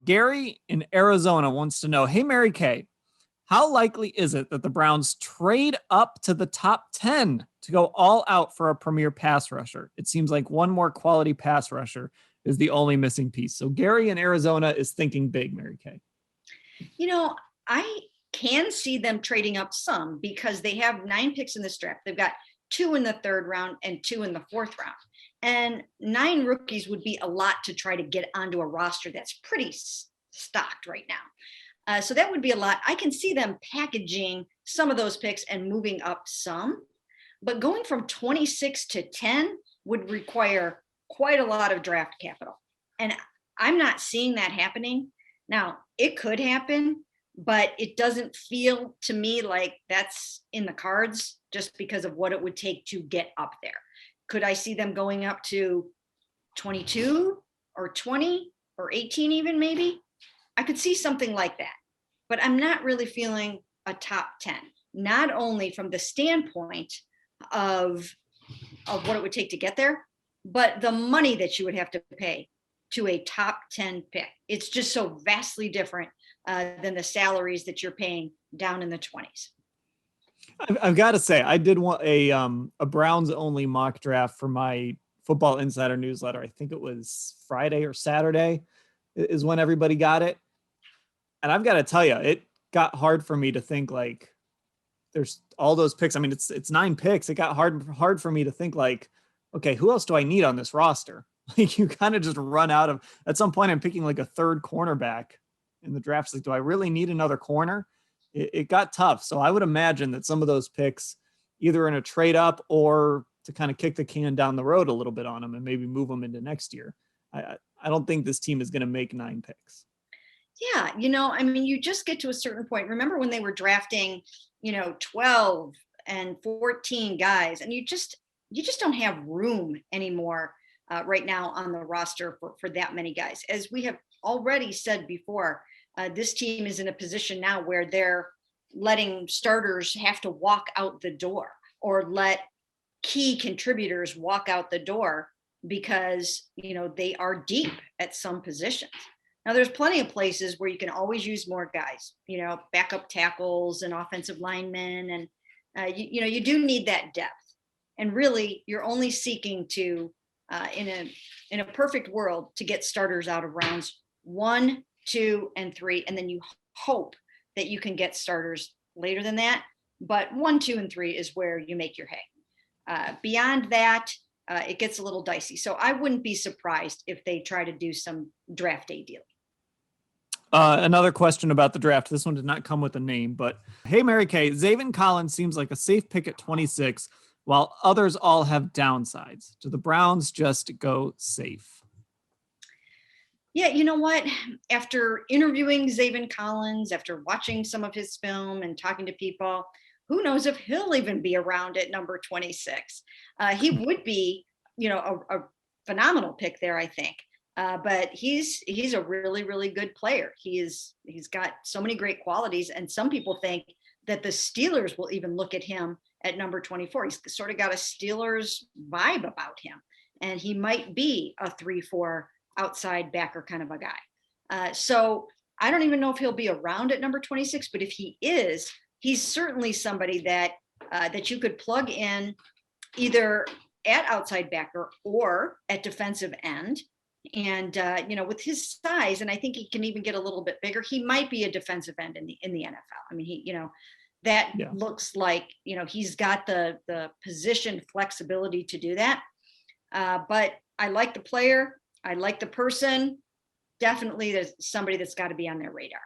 Gary in Arizona wants to know, hey, Mary Kay, how likely is it that the Browns trade up to the top 10 to go all out for a premier pass rusher? It seems like one more quality pass rusher is the only missing piece. So Gary in Arizona is thinking big, Mary Kay. I can see them trading up some because they have 9 picks in this draft. They've got 2 in the 3rd round and 2 in the 4th round. And 9 rookies would be a lot to try to get onto a roster that's pretty stocked right now. So that would be a lot. I can see them packaging some of those picks and moving up some, but going from 26 to 10 would require quite a lot of draft capital. And I'm not seeing that happening. Now, it could happen, but it doesn't feel to me like that's in the cards just because of what it would take to get up there. Could I see them going up to 22 or 20 or 18 even maybe? I could see something like that, but I'm not really feeling a top 10, not only from the standpoint of what it would take to get there, but the money that you would have to pay to a top 10 pick. It's just so vastly different than the salaries that you're paying down in the 20s. I've got to say, I did want a Browns only mock draft for my Football Insider newsletter. I think it was Friday or Saturday is when everybody got it. And I've got to tell you, it got hard for me to think like there's all those picks. I mean, it's 9 picks. It got hard for me to think like, okay, who else do I need on this roster? Like you kind of just run out of, at some point I'm picking like a 3rd cornerback in the draft. It's like, do I really need another corner? It got tough. So I would imagine that some of those picks either in a trade up or to kind of kick the can down the road a little bit on them and maybe move them into next year. I don't think this team is going to make 9 picks. Yeah. I mean, you just get to a certain point. Remember when they were drafting, 12 and 14 guys, and you just don't have room anymore right now on the roster for that many guys. As we have already said before, this team is in a position now where they're letting starters have to walk out the door or let key contributors walk out the door because, they are deep at some positions. Now, there's plenty of places where you can always use more guys, backup tackles and offensive linemen. And, you do need that depth. And really, you're only seeking to, in a perfect world, to get starters out of rounds 1, 2, and 3. And then you hope that you can get starters later than that. But 1, 2, and 3 is where you make your hay. Beyond that, it gets a little dicey. So I wouldn't be surprised if they try to do some draft day deal. Another question about the draft. This one did not come with a name, but hey, Mary Kay, Zaven Collins seems like a safe pick at 26, while others all have downsides. Do the Browns just go safe? Yeah, you know what? After interviewing Zaven Collins, after watching some of his film and talking to people, who knows if he'll even be around at number 26. He would be, a phenomenal pick there, I think. But he's a really, really good player. He's got so many great qualities. And some people think that the Steelers will even look at him at number 24. He's sort of got a Steelers vibe about him. And he might be a 3-4 outside backer kind of a guy. So I don't even know if he'll be around at number 26, but if he is, he's certainly somebody that you could plug in either at outside backer or at defensive end. And with his size, and I think he can even get a little bit bigger, he might be a defensive end in the NFL. I mean, looks like, he's got the position flexibility to do that. But I like the player. I like the person. Definitely there's somebody that's got to be on their radar.